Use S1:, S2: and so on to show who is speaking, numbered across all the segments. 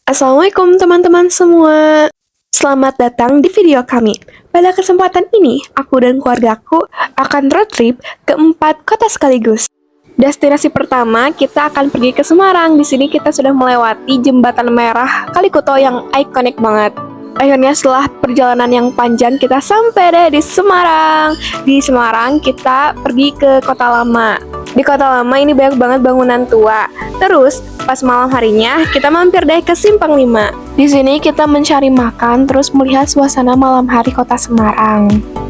S1: Assalamualaikum teman-teman semua. Selamat datang di video kami. Pada kesempatan ini, aku dan keluargaku akan road trip ke 4 kota sekaligus. Destinasi pertama, kita akan pergi ke Semarang. Di sini kita sudah melewati Jembatan Merah Kalikuto yang ikonik banget. Akhirnya setelah perjalanan yang panjang, kita sampai deh di Semarang. Di Semarang, kita pergi ke Kota Lama. Di Kota Lama ini banyak banget bangunan tua. Terus, pas malam harinya, kita mampir deh ke Simpang 5. Di sini kita mencari makan, terus melihat suasana malam hari Kota Semarang.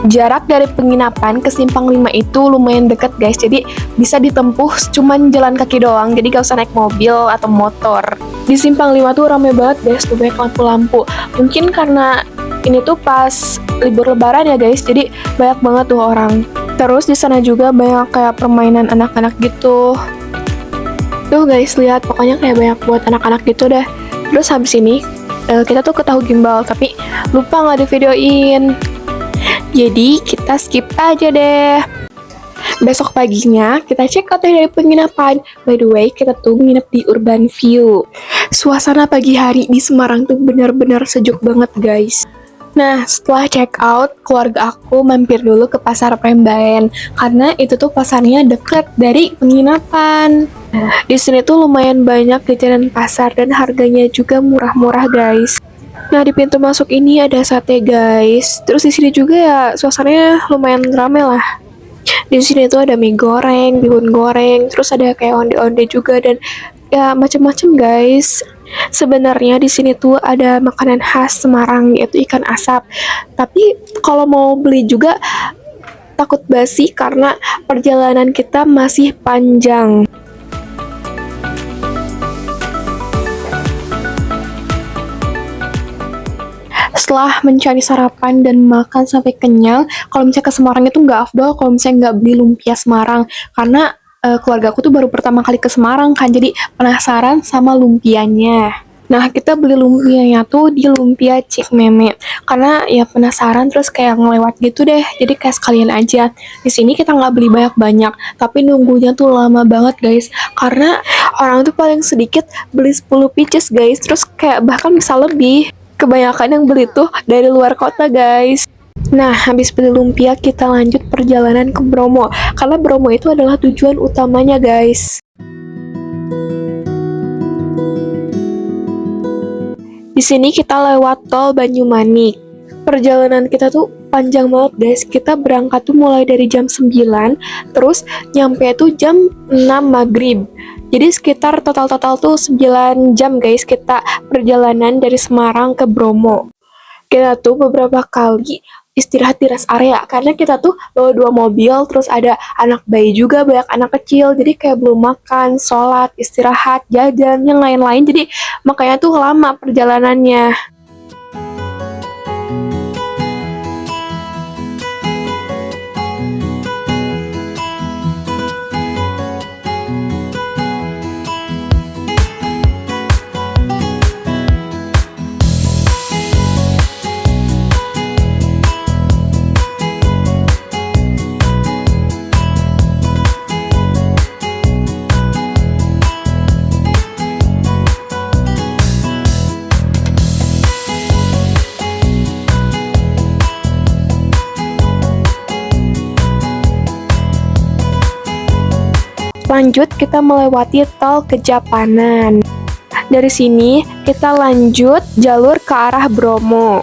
S1: Jarak dari penginapan ke Simpang 5 itu lumayan deket guys, jadi bisa ditempuh cuman jalan kaki doang, jadi gak usah naik mobil atau motor. Di Simpang 5 tuh rame banget guys, tuh banyak lampu-lampu. Mungkin karena ini tuh pas libur lebaran ya guys, jadi banyak banget tuh orang. Terus di sana juga banyak kayak permainan anak-anak gitu. Tuh guys, lihat pokoknya kayak banyak buat anak-anak gitu dah. Terus habis ini kita tuh ke Tahu Gimbal, tapi lupa nggak di-videoin. Jadi kita skip aja deh. Besok paginya kita check out dari penginapan. By the way, kita tuh nginep di Urban View. Suasana pagi hari di Semarang tuh benar-benar sejuk banget guys. Nah, setelah check out, keluarga aku mampir dulu ke Pasar Prembaen karena itu tuh pasarnya deket dari penginapan. Di sini tuh lumayan banyak jajanan pasar dan harganya juga murah-murah guys. Nah, di pintu masuk ini ada sate guys. Terus di sini juga ya suasananya lumayan rame lah. Di sini tuh ada mie goreng, bihun goreng, terus ada kayak onde-onde juga dan ya macam-macam guys. Sebenarnya di sini tuh ada makanan khas Semarang yaitu ikan asap. Tapi kalau mau beli juga takut basi karena perjalanan kita masih panjang. Setelah mencari sarapan dan makan sampai kenyang, kalau misalnya ke Semarang itu nggak afdol kalau misalnya nggak beli lumpia Semarang, karena keluarga aku tuh baru pertama kali ke Semarang kan, jadi penasaran sama lumpianya. Nah, kita beli lumpianya tuh di Lumpia Cik Meme, karena ya penasaran terus kayak ngelewat gitu deh, jadi kayak sekalian aja. Di sini kita nggak beli banyak-banyak, tapi nunggunya tuh lama banget guys, karena orang tuh paling sedikit beli 10 pieces guys, terus kayak bahkan bisa lebih. Kebanyakan yang beli tuh dari luar kota guys. Nah, habis beli lumpia kita lanjut perjalanan ke Bromo, karena Bromo itu adalah tujuan utamanya guys. Di sini kita lewat tol Banyumanik. Perjalanan kita tuh panjang banget guys. Kita berangkat tuh mulai dari jam 9, terus nyampe tuh jam 6 maghrib. Jadi sekitar total tuh 9 jam guys kita perjalanan dari Semarang ke Bromo. Kita tuh beberapa kali istirahat di rest area karena kita tuh bawa 2 mobil, terus ada anak bayi juga, banyak anak kecil, jadi kayak belum makan, sholat, istirahat, jajan, yang lain-lain, jadi makanya tuh lama perjalanannya. Lanjut kita melewati tol Kejapanan. Dari sini kita lanjut jalur ke arah Bromo.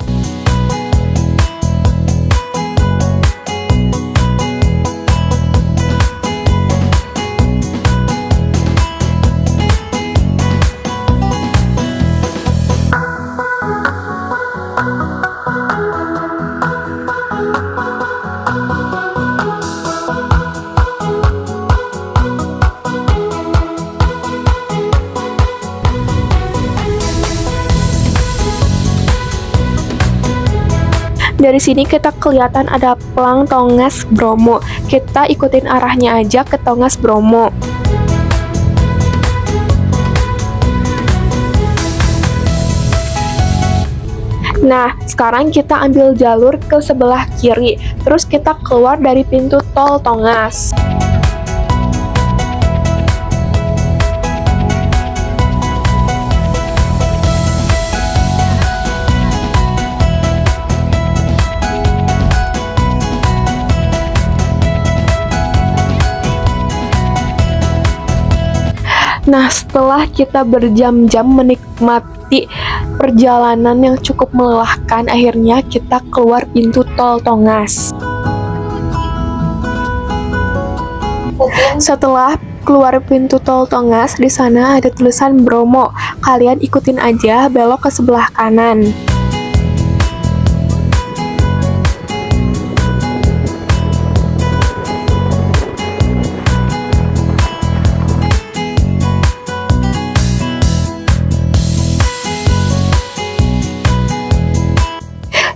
S1: Dari sini kita kelihatan ada Plang Tongas Bromo. Kita ikutin arahnya aja ke Tongas Bromo. Nah, sekarang kita ambil jalur ke sebelah kiri. Terus kita keluar dari pintu tol Tongas. Nah, setelah kita berjam-jam menikmati perjalanan yang cukup melelahkan, akhirnya kita keluar pintu tol Tongas. Setelah keluar pintu tol Tongas, di sana ada tulisan Bromo. Kalian ikutin aja belok ke sebelah kanan.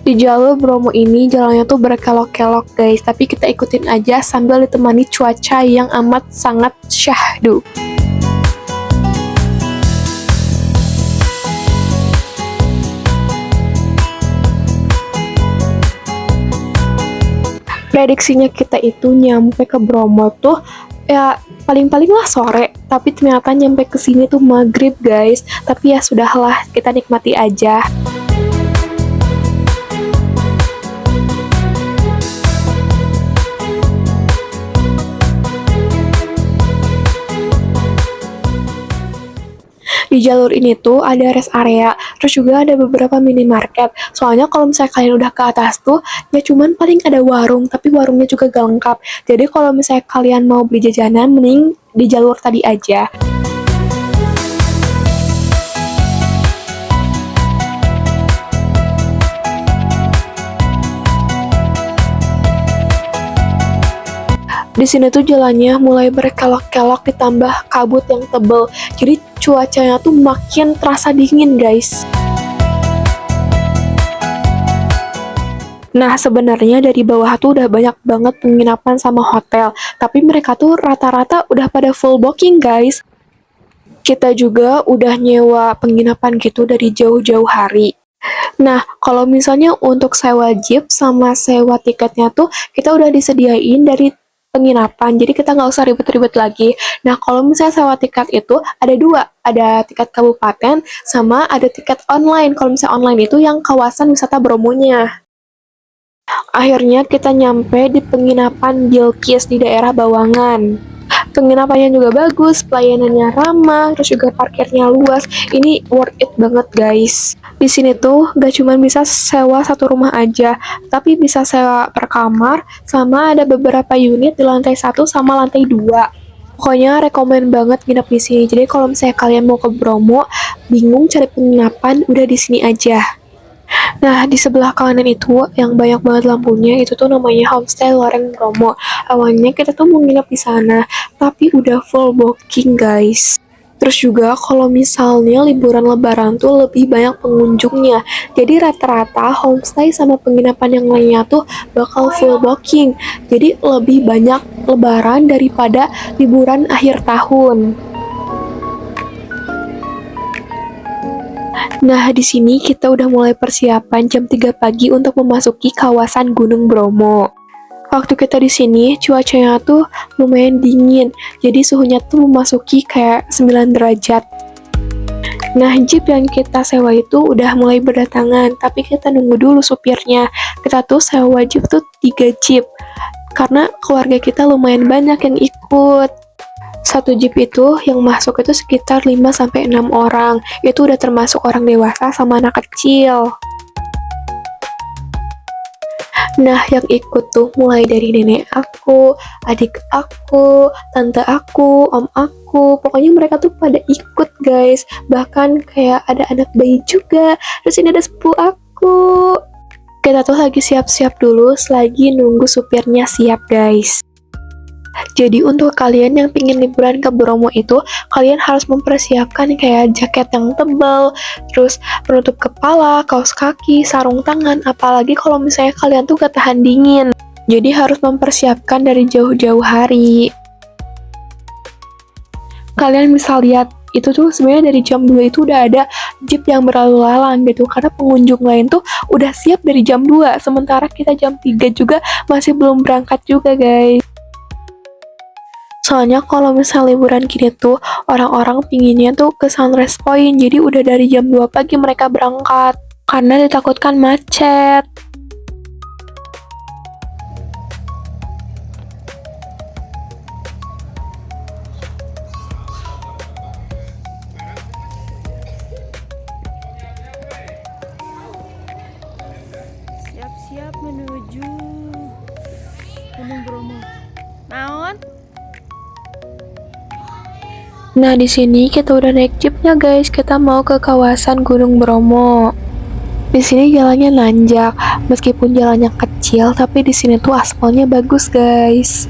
S1: Di jalur Bromo ini jalannya tuh berkelok-kelok guys, tapi kita ikutin aja sambil ditemani cuaca yang amat sangat syahdu. Prediksinya kita itu nyampe ke Bromo tuh ya paling-paling lah sore, tapi ternyata nyampe ke sini tuh maghrib guys. Tapi ya sudahlah, kita nikmati aja. Di jalur ini tuh ada rest area, terus juga ada beberapa minimarket. Soalnya kalau misalnya kalian udah ke atas tuh, ya cuman paling ada warung, tapi warungnya juga gak lengkap. Jadi kalau misalnya kalian mau beli jajanan, mending di jalur tadi aja. Di sini tuh jalannya mulai berkelok-kelok ditambah kabut yang tebel. Jadi cuacanya tuh makin terasa dingin, guys. Nah, sebenarnya dari bawah tuh udah banyak banget penginapan sama hotel, tapi mereka tuh rata-rata udah pada full booking, guys. Kita juga udah nyewa penginapan gitu dari jauh-jauh hari. Nah, kalau misalnya untuk sewa jeep sama sewa tiketnya tuh kita udah disediain dari penginapan, jadi kita nggak usah ribet-ribet lagi. Nah, kalau misalnya sewa tiket itu ada dua, ada tiket kabupaten sama ada tiket online. Kalau misalnya online itu yang kawasan wisata Bromonya. Akhirnya kita nyampe di penginapan Bilqis di daerah Bawangan. Penginapannya juga bagus, pelayanannya ramah, terus juga parkirnya luas. Ini worth it banget guys. Di sini tuh gak cuma bisa sewa satu rumah aja, tapi bisa sewa per kamar, sama ada beberapa unit di lantai 1 sama lantai 2. Pokoknya rekomen banget nginep di sini. Jadi kalau misalnya kalian mau ke Bromo, bingung cari penginapan, udah di sini aja. Nah, di sebelah kanan itu yang banyak banget lampunya itu tuh namanya Homestay Loreng Bromo. Awalnya kita tuh mau nginep di sana, tapi udah full booking, guys. Terus juga kalau misalnya liburan lebaran tuh lebih banyak pengunjungnya. Jadi rata-rata homestay sama penginapan yang lainnya tuh bakal full booking. Jadi lebih banyak lebaran daripada liburan akhir tahun. Nah, di sini kita udah mulai persiapan jam 3 pagi untuk memasuki kawasan Gunung Bromo. Waktu kita di sini, cuacanya tuh lumayan dingin, jadi suhunya tuh memasuki kayak 9 derajat. Nah, jeep yang kita sewa itu udah mulai berdatangan, tapi kita nunggu dulu supirnya. Kita tuh sewa jeep tuh 3 jeep, karena keluarga kita lumayan banyak yang ikut. Satu jeep itu yang masuk itu sekitar 5-6 orang. Itu udah termasuk orang dewasa sama anak kecil. Nah, yang ikut tuh mulai dari nenek aku, adik aku, tante aku, om aku. Pokoknya mereka tuh pada ikut, guys. Bahkan kayak ada anak bayi juga. Terus ini ada sepupu aku. Kita tuh lagi siap-siap dulu selagi nunggu supirnya siap, guys. Jadi untuk kalian yang pingin liburan ke Bromo itu, kalian harus mempersiapkan kayak jaket yang tebal, terus penutup kepala, kaos kaki, sarung tangan, apalagi kalau misalnya kalian tuh gak tahan dingin. Jadi harus mempersiapkan dari jauh-jauh hari. Kalian bisa lihat, itu tuh sebenarnya dari jam 2 itu udah ada jeep yang berlalu lalang gitu, karena pengunjung lain tuh udah siap dari jam 2, sementara kita jam 3 juga masih belum berangkat juga, guys. Soalnya kalau misalnya liburan gini tuh, orang-orang pinginnya tuh ke Sunrise Point, jadi udah dari jam 2 pagi mereka berangkat, karena ditakutkan macet.
S2: teman-teman.
S1: Nah, di sini kita udah naik jeepnya guys. Kita mau ke kawasan Gunung Bromo. Di sini jalannya nanjak, meskipun jalannya kecil, tapi di sini tuh aspalnya bagus guys.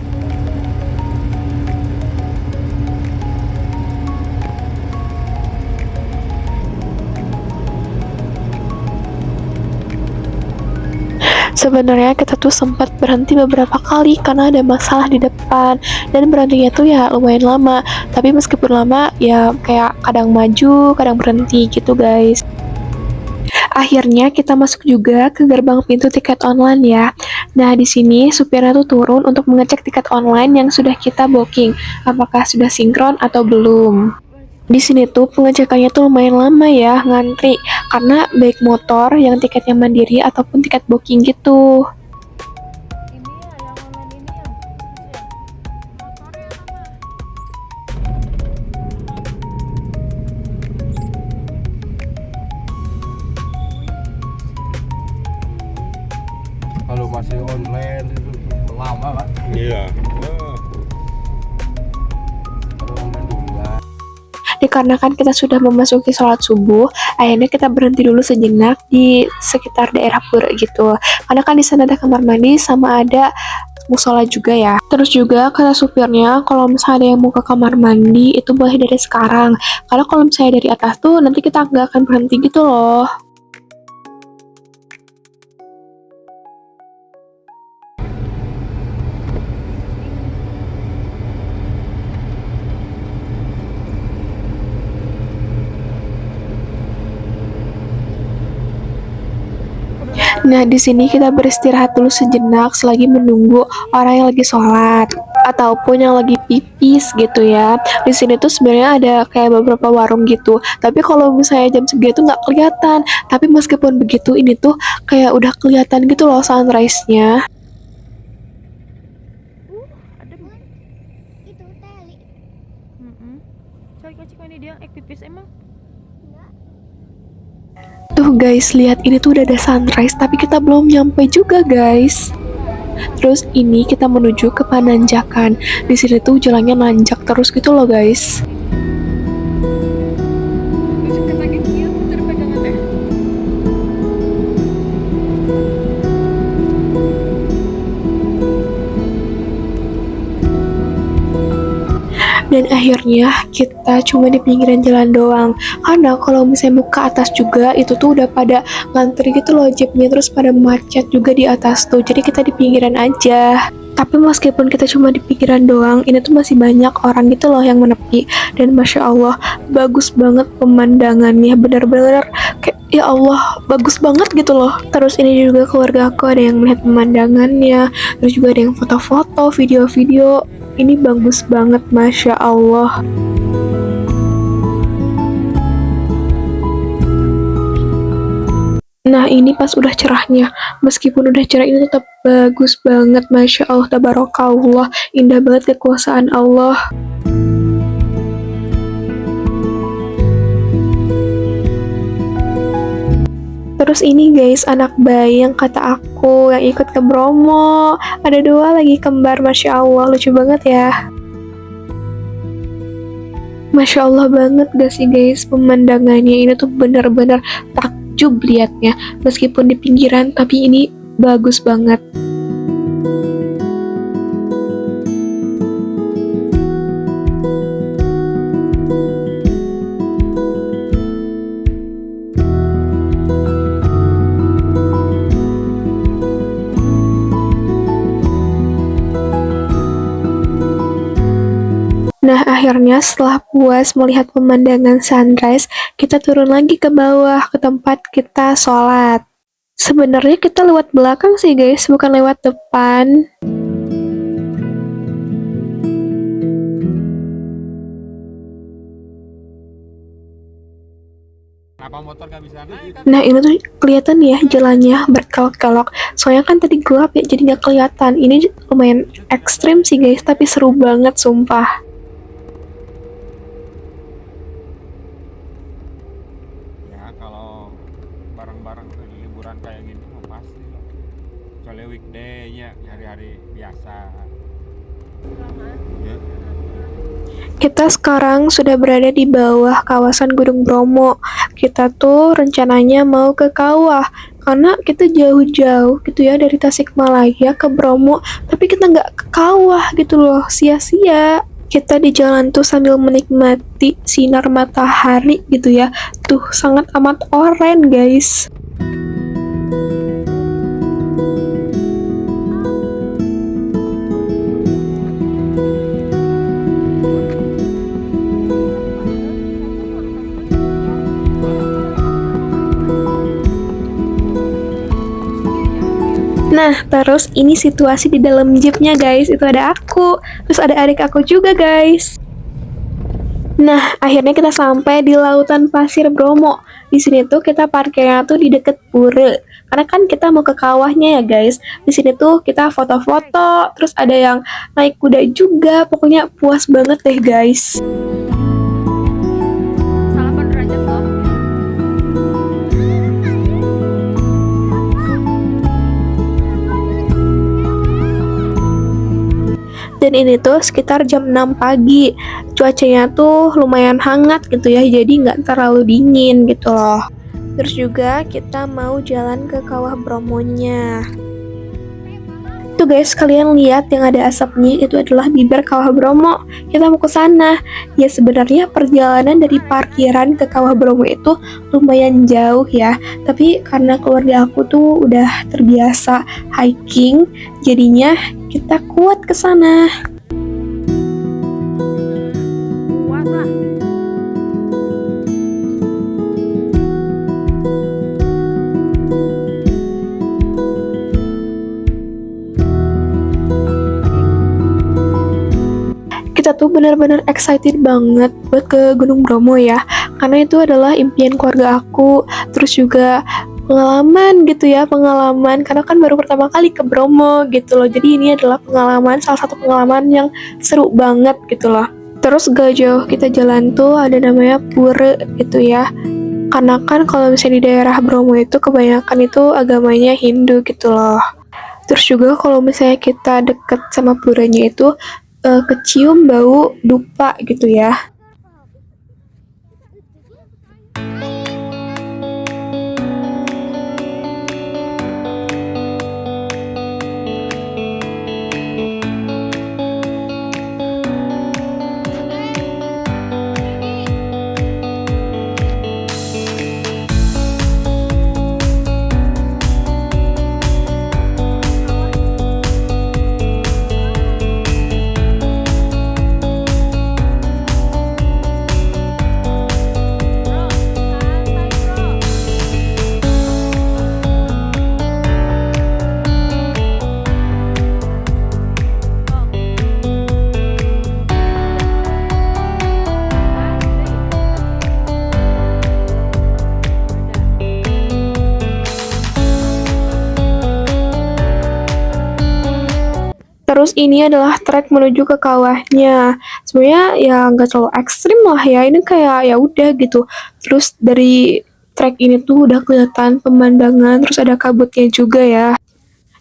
S1: Sebenarnya kita tuh sempat berhenti beberapa kali karena ada masalah di depan, dan berhentinya tuh ya lumayan lama. Tapi meskipun lama ya kayak kadang maju, kadang berhenti gitu guys. Akhirnya kita masuk juga ke gerbang pintu tiket online ya. Nah, di sini supirnya tuh turun untuk mengecek tiket online yang sudah kita booking, apakah sudah sinkron atau belum. Di sini tuh pengecekannya tuh lumayan lama ya, ngantri, karena baik motor yang tiketnya mandiri ataupun tiket booking gitu.
S2: Ini ya yang online ini ya. Motornya lama.
S3: Kalau masih online itu lama pak. Iya. Kalau online duluan.
S1: Dikarenakan kita sudah memasuki sholat subuh, akhirnya kita berhenti dulu sejenak di sekitar daerah Pura gitu. Karena kan di sana ada kamar mandi sama ada musola juga ya. Terus juga kata supirnya kalau misalnya ada yang mau ke kamar mandi itu boleh dari sekarang. Karena kalau misalnya dari atas tuh nanti kita nggak akan berhenti gitu loh. Nah, di sini kita beristirahat dulu sejenak selagi menunggu orang yang lagi sholat ataupun yang lagi pipis gitu ya. Di sini tuh sebenarnya ada kayak beberapa warung gitu. Tapi kalau misalnya jam segitu nggak kelihatan. Tapi meskipun begitu, ini tuh kayak udah kelihatan gitu loh sunrise-nya.
S2: Adem.
S4: Itu teli.
S2: Cari kacau ini dia pipis emang.
S1: Tuh guys, lihat ini tuh udah ada sunrise, tapi kita belum nyampe juga guys. Terus ini kita menuju ke Pananjakan. Di sini tuh jalannya nanjak terus gitu loh guys.
S2: Bisa kata gini ya, putar pegangan teh.
S1: Dan akhirnya kita cuma di pinggiran jalan doang. Karena kalau misalnya mau ke atas juga itu tuh udah pada ngantri gitu loh jeepnya, terus pada macet juga di atas tuh. Jadi kita di pinggiran aja. Tapi meskipun kita cuma di pinggiran doang, ini tuh masih banyak orang gitu loh yang menepi. Dan Masya Allah, bagus banget pemandangannya. Bener-bener kayak, ya Allah, bagus banget gitu loh. Terus ini juga keluarga aku ada yang melihat pemandangannya. Terus juga ada yang foto-foto, video-video. Ini bagus banget, Masya Allah. Nah, ini pas udah cerahnya. Meskipun udah cerah, ini tetap bagus banget, Masya Allah, tabarakallah. Indah banget kekuasaan Allah. Terus ini guys, anak bayi yang kata aku yang ikut ke Bromo. Ada dua lagi kembar, Masya Allah, lucu banget ya. Masya Allah banget gak sih guys, pemandangannya ini tuh bener-bener takjub liatnya. Meskipun di pinggiran, tapi ini bagus banget. Nah, akhirnya setelah puas melihat pemandangan sunrise, kita turun lagi ke bawah ke tempat kita sholat. Sebenarnya kita lewat belakang sih guys, bukan lewat depan.
S3: Kenapa motor gak bisa naik?
S1: Nah, ini tuh kelihatan ya jalannya berkelok-kelok. Soalnya kan tadi gelap ya, jadi nggak kelihatan. Ini lumayan ekstrim sih guys, tapi seru banget sumpah.
S3: Ya kalau bareng-bareng liburan kayak gini mah pasti lah. Kecuali weekday-nya hari-hari biasa.
S2: Kelamaan
S1: Kita sekarang sudah berada di bawah kawasan Gunung Bromo. Kita tuh rencananya mau ke kawah, karena kita jauh-jauh gitu ya dari Tasikmalaya ke Bromo, tapi kita nggak ke kawah gitu loh, sia-sia. Kita di jalan tuh sambil menikmati sinar matahari gitu ya. Tuh sangat amat oren guys. Nah, terus ini situasi di dalam jeepnya guys. Itu ada aku, terus ada adik aku juga guys. Nah, akhirnya kita sampai di lautan pasir Bromo. Di sini tuh kita parkirnya tuh di deket pura. Karena kan kita mau ke kawahnya ya guys. Di sini tuh kita foto-foto, terus ada yang naik kuda juga. Pokoknya puas banget deh guys.
S2: Salah 8 derajat loh.
S1: Dan ini tuh sekitar jam 6 pagi. Cuacanya tuh lumayan hangat gitu ya, jadi nggak terlalu dingin gitu loh. Terus juga kita mau jalan ke Kawah Bromonya. Tuh guys, kalian lihat yang ada asapnya itu adalah bibir Kawah Bromo. Kita mau ke sana. Ya sebenarnya perjalanan dari parkiran ke Kawah Bromo itu lumayan jauh ya. Tapi karena keluarga aku tuh udah terbiasa hiking, jadinya kita kuat ke sana.
S2: Kuat lah.
S1: Kita tuh benar-benar excited banget buat ke Gunung Bromo ya, karena itu adalah impian keluarga aku. Terus juga pengalaman gitu ya, pengalaman karena kan baru pertama kali ke Bromo gitu loh. Jadi ini adalah pengalaman, salah satu pengalaman yang seru banget gitu loh. Terus gak jauh kita jalan tuh ada namanya pura gitu ya. Karena kan kalau misalnya di daerah Bromo itu kebanyakan itu agamanya Hindu gitu loh. Terus juga kalau misalnya kita deket sama puranya itu kecium bau dupa gitu ya.
S2: Bro, santai bro.
S1: Terus ini adalah trek menuju ke kawahnya. Sebenarnya ya nggak terlalu ekstrim lah ya. Ini kayak ya udah gitu. Terus dari trek ini tuh udah kelihatan pemandangan. Terus ada kabutnya juga ya.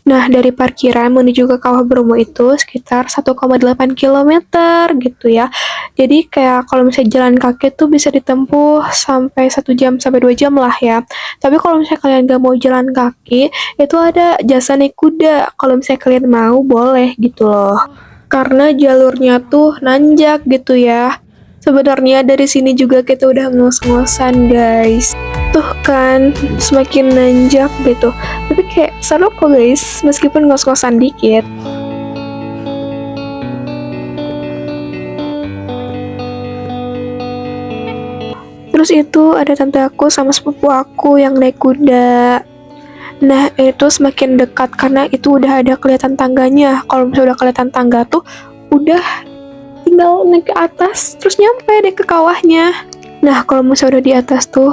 S1: Nah, dari parkiran menuju ke Kawah Bromo itu sekitar 1,8 kilometer gitu ya. Jadi kayak kalau misalnya jalan kaki tuh bisa ditempuh sampai 1 jam sampai 2 jam lah ya. Tapi kalau misalnya kalian gak mau jalan kaki, itu ada jasa naik kuda. Kalau misalnya kalian mau, boleh gitu loh. Karena jalurnya tuh nanjak gitu ya. Sebenarnya dari sini juga kita udah ngos-ngosan guys. Tuh kan, semakin nanjak gitu. Tapi kayak seru kok guys, meskipun ngos-ngosan dikit. Terus itu ada tante aku sama sepupu aku yang naik kuda. Nah, itu semakin dekat karena itu udah ada kelihatan tangganya. Kalau misalnya udah kelihatan tangga tuh, udah tinggal naik ke atas, terus nyampe deh ke kawahnya. Nah, kalau misalnya udah di atas tuh,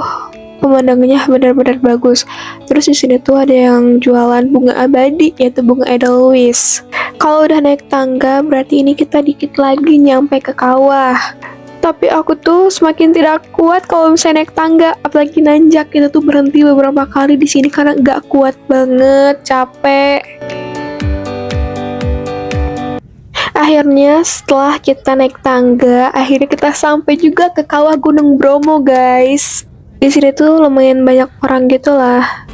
S1: pemandangannya benar-benar bagus. Terus di sini tuh ada yang jualan bunga abadi, yaitu bunga Edelweiss. Kalau udah naik tangga, berarti ini kita dikit lagi nyampe ke kawah. Tapi aku tuh semakin tidak kuat kalau misalnya naik tangga, apalagi nanjak. Kita tuh berhenti beberapa kali di sini karena nggak kuat banget, capek. Akhirnya setelah kita naik tangga, akhirnya kita sampai juga ke kawah Gunung Bromo, guys. Di sini tuh lumayan banyak orang gitu lah.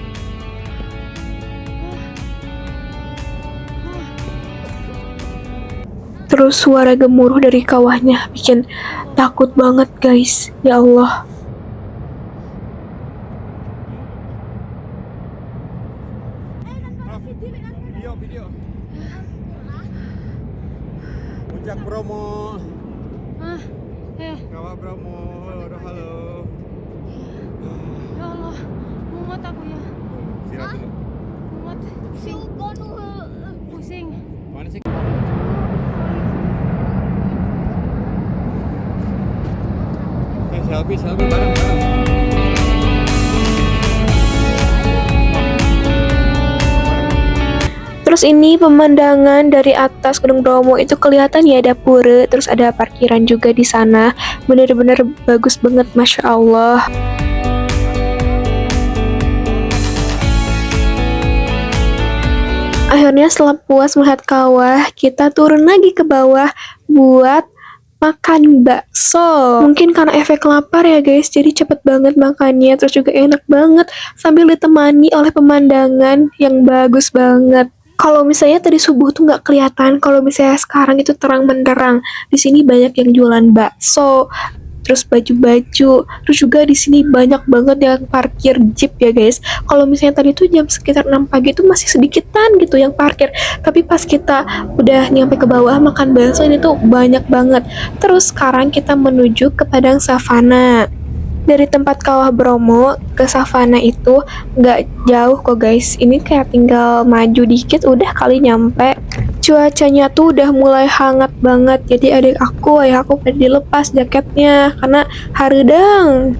S1: Terus suara gemuruh dari kawahnya bikin takut banget, guys. Ya Allah.
S3: Video. Puncak Bromo. Kawah Bromo. Halo.
S2: Ya Allah, mumet aku ya.
S3: Istirahat dulu.
S2: Mumet, pusing.
S3: Mana sih? Selfie bareng.
S1: Terus ini pemandangan dari atas Gunung Bromo itu kelihatan ya, ada pura, terus ada parkiran juga di sana. Bener-bener bagus banget, Masya Allah. Akhirnya setelah puas melihat kawah, kita turun lagi ke bawah buat makan bakso. Mungkin karena efek lapar ya guys, jadi cepet banget makannya, terus juga enak banget sambil ditemani oleh pemandangan yang bagus banget. Kalau misalnya tadi subuh tuh nggak kelihatan, kalau misalnya sekarang itu terang benderang. Di sini banyak yang jualan bakso, terus baju-baju, terus juga di sini banyak banget yang parkir jeep ya guys. Kalau misalnya tadi tuh jam sekitar 6 pagi tuh masih sedikitan gitu yang parkir, tapi pas kita udah nyampe ke bawah makan bakso ini tuh banyak banget. Terus sekarang kita menuju ke padang savana. Dari tempat kawah Bromo ke savana itu nggak jauh kok guys. Ini kayak tinggal maju dikit udah kali nyampe. Cuacanya tuh udah mulai hangat banget. Jadi adik aku, ayah aku pada dilepas jaketnya karena hareudang.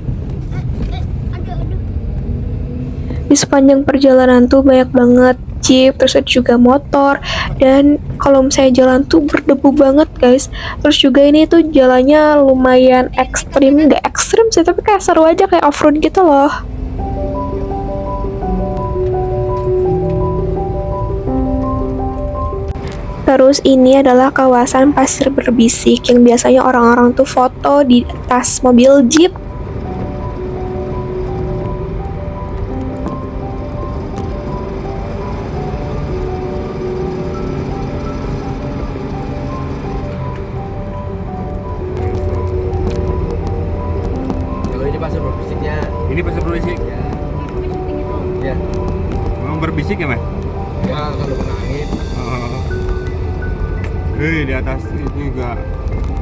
S1: Di sepanjang perjalanan tuh banyak banget jeep, terus ada juga motor, dan kalau misalnya jalan tuh berdebu banget guys. Terus juga ini tuh jalannya lumayan ekstrim, nggak ekstrim sih tapi kayak seru aja, kayak off-road gitu loh. Terus ini adalah kawasan pasir berbisik yang biasanya orang-orang tuh foto di atas mobil jeep.
S5: Kalau ini pasir berbisiknya.
S3: Ini pasir berbisik.
S5: Ya.
S2: Ini syuting itu.
S5: Ya.
S3: Memang berbisik ya, Mas?
S5: Ya kalau kena angin.
S3: Di atas itu juga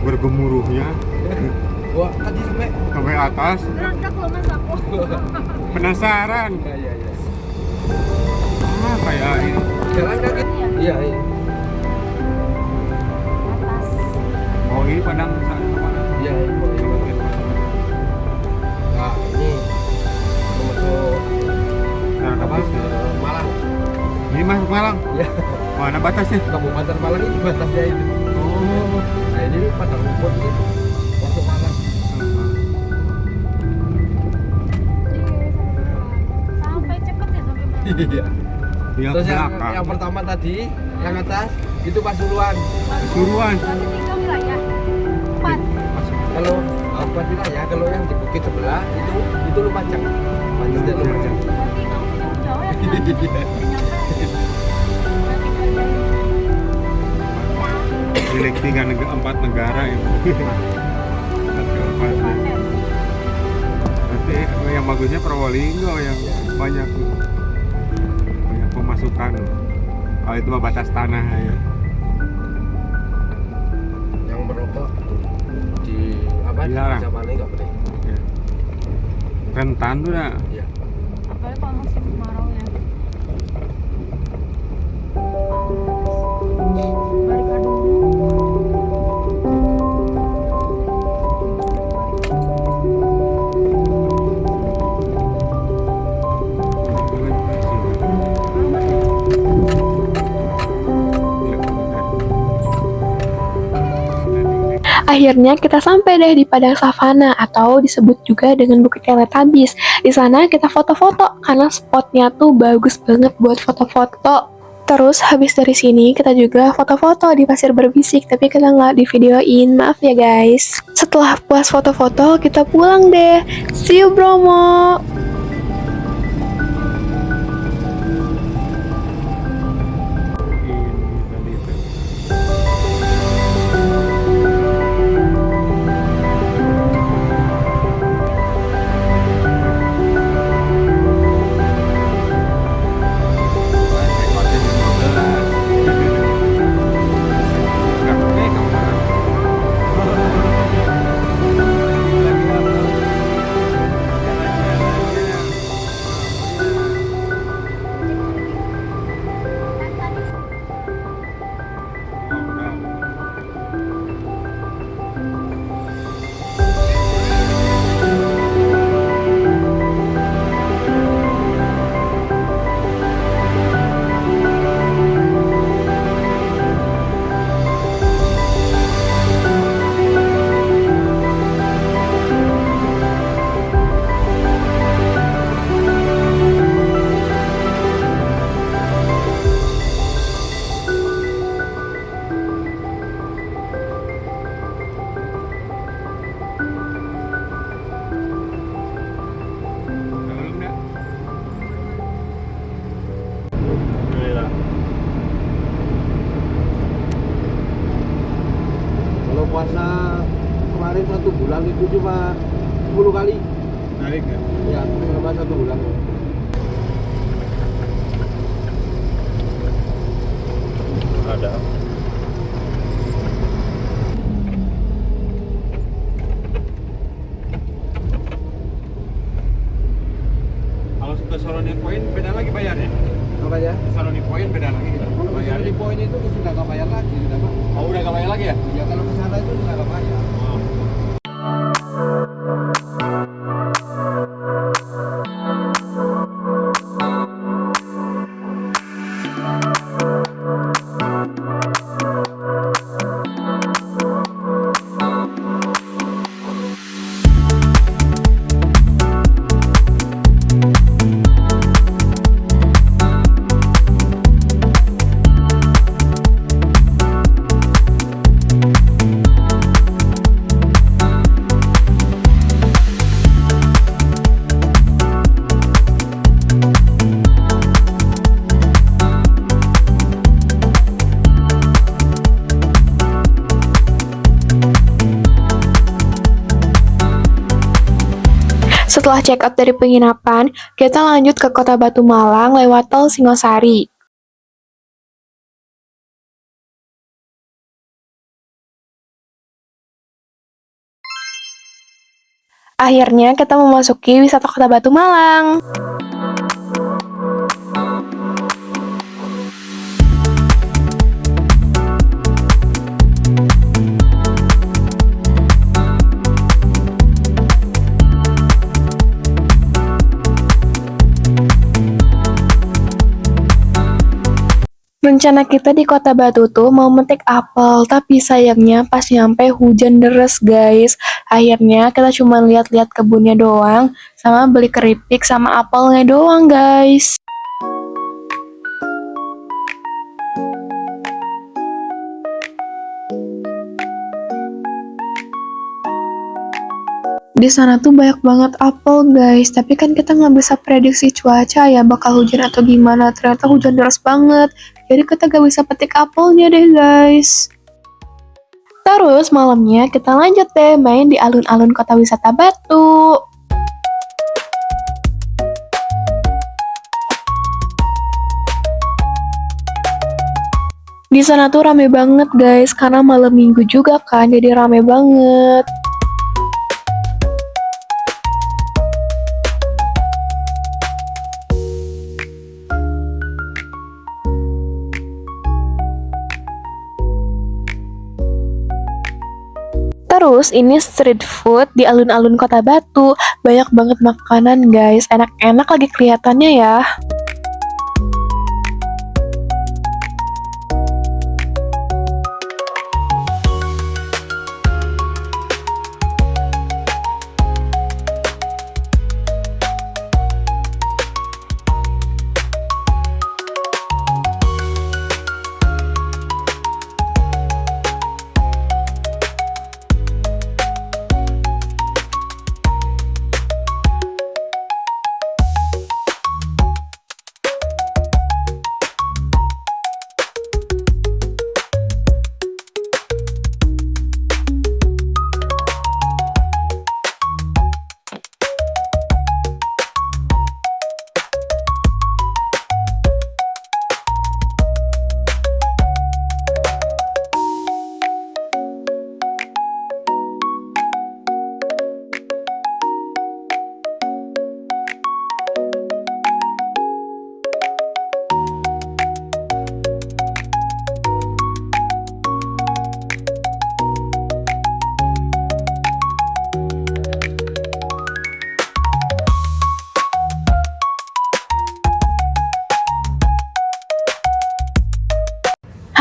S3: bergemuruhnya
S5: Wah, tadi
S3: sampai atas.
S2: Gerak loh mas aku.
S3: Penasaran.
S5: Ya.
S3: Kayak ini.
S5: Jalan kaki. Iya.
S2: Atas.
S3: Oh, ini padang sana mana?
S5: Iya, ini. Nah, ini masuk
S3: Nah,
S5: apa?
S3: habisnya.
S5: Malang.
S3: Ini masuk Malang.
S5: Ya,
S3: Mana batasnya?
S5: Kabupaten Malang ini batasnya itu.
S3: Oh.
S5: Nah, ini padang rumput ini masuk Malang.
S2: Sampai cepet ya sampai mana?
S5: Iya.
S3: Dia
S5: Terus
S3: belakang.
S5: yang pertama tadi, yang atas itu Pasuruan.
S3: Suruhan.
S2: Berarti 3 wilayah. 4.
S5: Kalau apa wilayah, kalau yang di bukit sebelah itu Lumajang. Panjang dan Lumajang.
S2: Berarti kamu jauh-jauh ya kan?
S3: Milik 4 negara ya. Nanti yang bagusnya Probolinggo yang banyak pemasukan. Kalau itu mah batas tanah ya.
S5: Yang merokok di apa?
S3: Dilarang.
S5: Di Japane nggak boleh.
S3: Ya. Rentan tuh dah.
S5: Iya.
S2: Apalagi kalau musim kemarau ya. Barika dulu.
S1: Akhirnya kita sampai deh di padang savana atau disebut juga dengan Bukit Teletubbies. Di sana kita foto-foto karena spotnya tuh bagus banget buat foto-foto. Terus habis dari sini kita juga foto-foto di pasir berbisik, tapi kita nggak di videoin, maaf ya guys. Setelah puas foto-foto, kita pulang deh. See you Bromo!
S3: Ini tadi itu.
S5: Rekornya 15.
S3: Enggak, kamu mana?
S5: Lagi apa?
S3: Oh, udah. Belum enggak? Alhamdulillah.
S5: Kalau puasa kemarin 1 bulan itu cuma 10 kali.
S3: Narik ya?
S5: Ya, selama 1 bulan.
S3: Ada. Kalau ke Saroni Point beda lagi bayarnya.
S5: Apa ya?
S3: Ke Saroni Point beda lagi gitu.
S5: Kalau misalnya
S3: Bayarnya.
S5: di poin itu sudah nggak bayar lagi, sudah Pak.
S3: Oh, udah gak bayar lagi ya?
S5: Ya kalau ke sana itu sudah nggak bayar.
S3: Oh.
S1: Setelah check out dari penginapan, kita lanjut ke kota Batu Malang lewat tol Singosari. Akhirnya kita memasuki wisata kota Batu Malang. Rencana kita di Kota Batu tuh mau metik apel, tapi sayangnya pas nyampe hujan deres guys. Akhirnya kita cuma lihat-lihat kebunnya doang, sama beli keripik sama apelnya doang guys. Di sana tuh banyak banget apel guys, tapi kan kita nggak bisa prediksi cuaca ya bakal hujan atau gimana. Ternyata hujan deras banget, jadi kita nggak bisa petik apelnya deh guys. Terus malamnya kita lanjut deh main di alun-alun kota wisata Batu. Di sana tuh rame banget guys, karena malam minggu juga kan, jadi rame banget. Terus ini street food di alun-alun kota Batu. Banyak banget makanan guys, enak-enak lagi kelihatannya ya.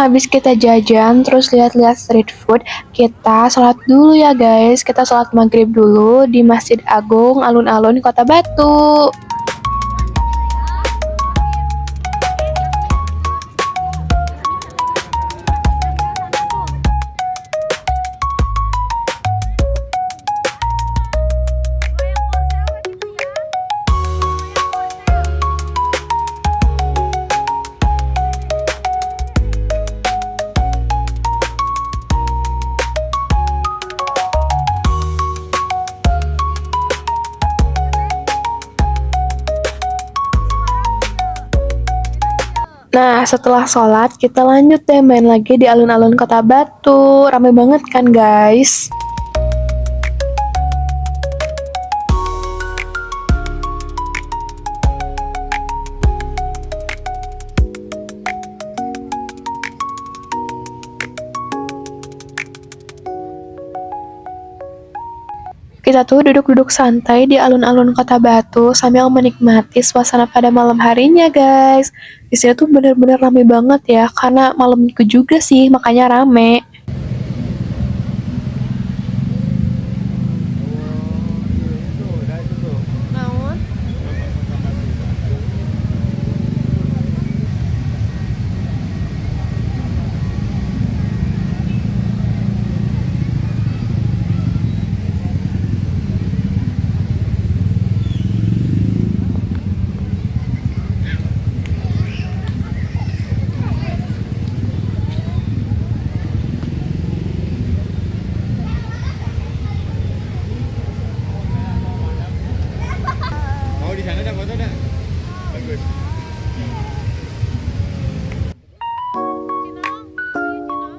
S1: Habis kita jajan, terus lihat-lihat street food, kita sholat dulu ya guys. Kita sholat maghrib dulu di Masjid Agung Alun-Alun Kota Batu. Nah, setelah sholat, kita lanjut deh main lagi di alun-alun Kota Batu. Rame banget kan, guys? Kita tuh duduk-duduk santai di alun-alun Kota Batu sambil menikmati suasana pada malam harinya, guys. Di sini tuh bener-bener rame banget ya, karena malam minggu juga sih, makanya rame.
S2: Naon?
S3: Mau di sana ada foto dah. Bagus.
S2: Cinang, Cinang.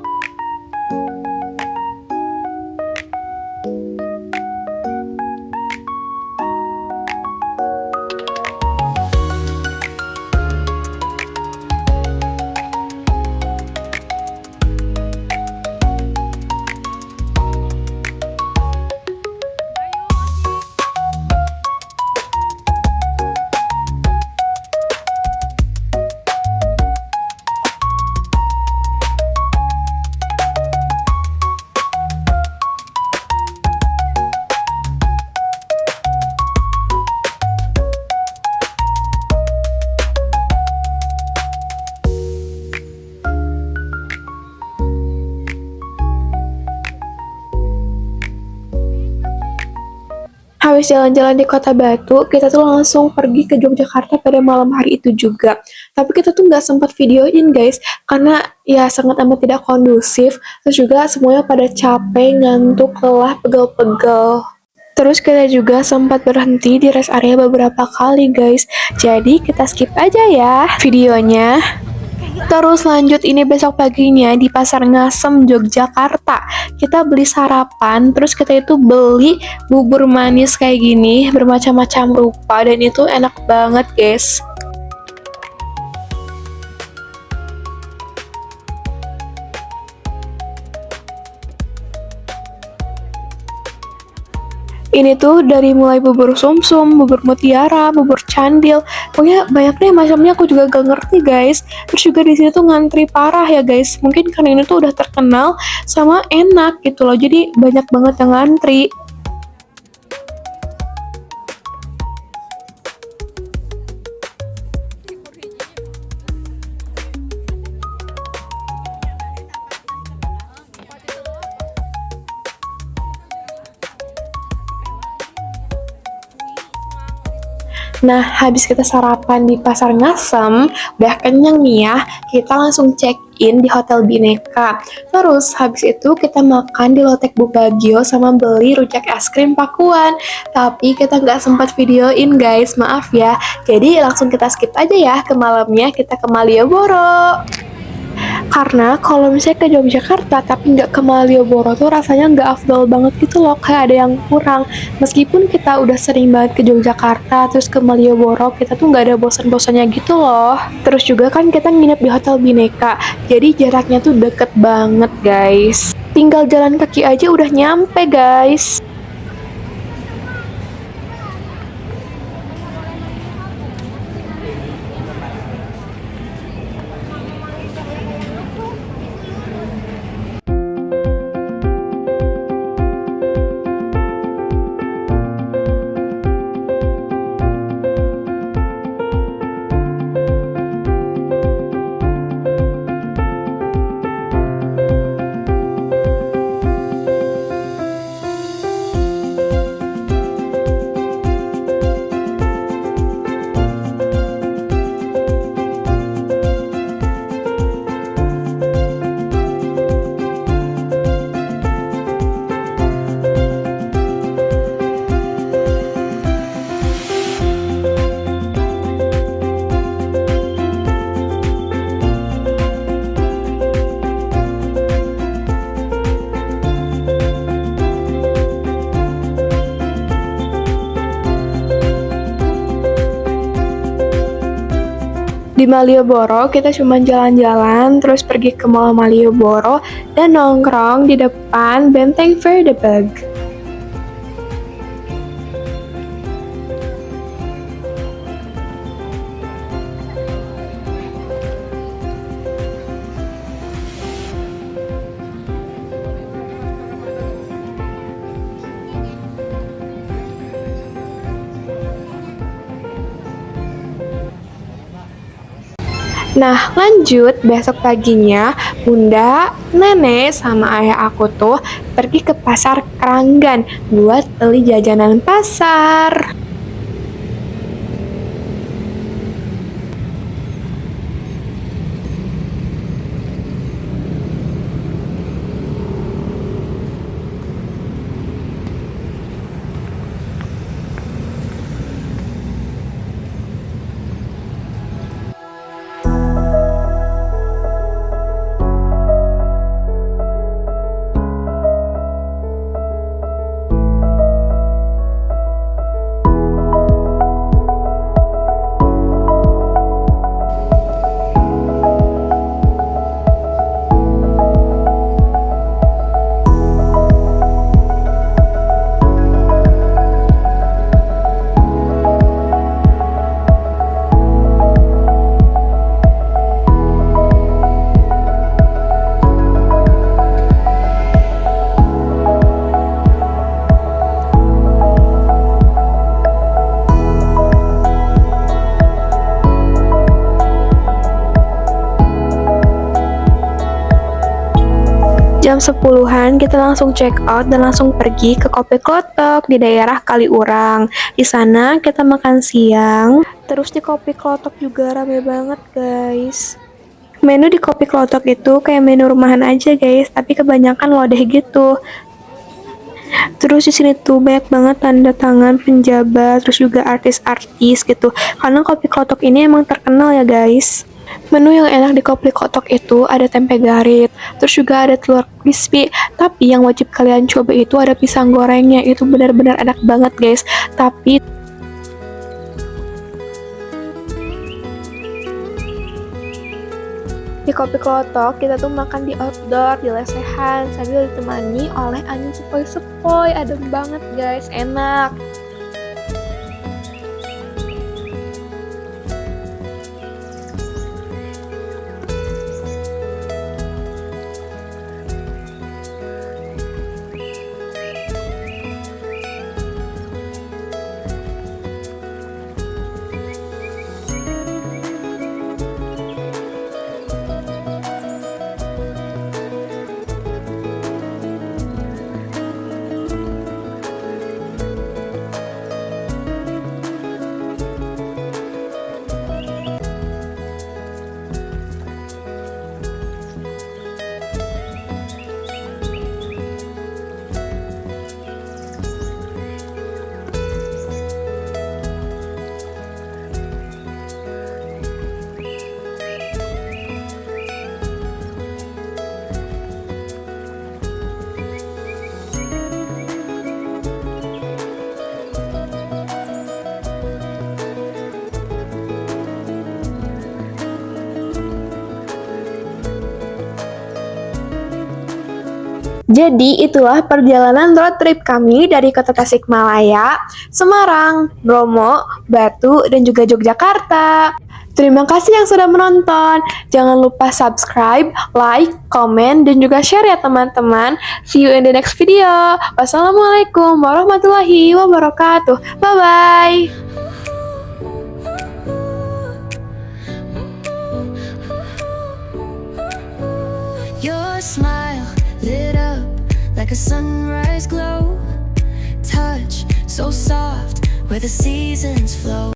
S1: Habis jalan-jalan di Kota Batu, kita tuh langsung pergi ke Yogyakarta pada malam hari itu juga. Tapi kita tuh nggak sempat videoin guys, karena ya sangat amat tidak kondusif. Terus juga semuanya pada capek, ngantuk, lelah, pegel-pegel. Terus kita juga sempat berhenti di rest area beberapa kali guys. Jadi kita skip aja ya videonya. Terus lanjut ini besok paginya di Pasar Ngasem, Yogyakarta. Kita beli sarapan, terus kita itu beli bubur manis kayak gini, bermacam-macam rupa, dan itu enak banget guys. Ini tuh dari mulai bubur sumsum, bubur mutiara, bubur candil, pokoknya banyak deh macamnya, aku juga gak ngerti guys. Terus juga di sini tuh ngantri parah ya guys, mungkin karena ini tuh udah terkenal sama enak gitu loh, jadi banyak banget yang ngantri. Nah, habis kita sarapan di Pasar Ngasem, udah kenyang nih ya, kita langsung check-in di Hotel Bineka. Terus, habis itu kita makan di Lotek Bubagio sama beli rujak es krim Pakuan. Tapi kita nggak sempat videoin guys, maaf ya. Jadi langsung kita skip aja ya, ke malamnya kita ke Malioboro. Karena kalau misalnya ke Yogyakarta tapi nggak ke Malioboro tuh rasanya nggak afdol banget gitu loh, kayak ada yang kurang. Meskipun kita udah sering banget ke Yogyakarta, terus ke Malioboro, kita tuh nggak ada bosan-bosannya gitu loh. Terus juga kan kita nginep di Hotel Bineka, jadi jaraknya tuh deket banget guys. Tinggal jalan kaki aja udah nyampe guys. Di Malioboro kita cuma jalan-jalan terus pergi ke Mall Malioboro dan nongkrong di depan Benteng Vredenburg. Nah, lanjut besok paginya, bunda, nenek, sama ayah aku tuh pergi ke pasar Keranggan buat beli jajanan pasar. Jam 10-an kita langsung check out dan langsung pergi ke Kopi Klotok di daerah Kaliurang. Di sana kita makan siang. Terus di Kopi Klotok juga rame banget, guys. Menu di Kopi Klotok itu kayak menu rumahan aja, guys, tapi kebanyakan lodeh gitu. Terus di sini tuh banyak banget tanda tangan penjabat, terus juga artis-artis gitu. Karena Kopi Klotok ini emang terkenal ya, guys. Menu yang enak di Kopi Klotok itu ada tempe garit, terus juga ada telur crispy. Tapi yang wajib kalian coba itu ada pisang gorengnya, itu benar-benar enak banget, guys. Tapi di Kopi Klotok kita tuh makan di outdoor, di lesehan sambil ditemani oleh angin sepoi-sepoi. Adem banget, guys, enak. Jadi itulah perjalanan road trip kami dari kota Tasikmalaya, Semarang, Bromo, Batu, dan juga Yogyakarta. Terima kasih yang sudah menonton. Jangan lupa subscribe, like, komen, dan juga share ya teman-teman. See you in the next video. Wassalamualaikum warahmatullahi wabarakatuh. Bye-bye.
S6: Your smile lit up like a sunrise glow, touch so soft where the seasons flow.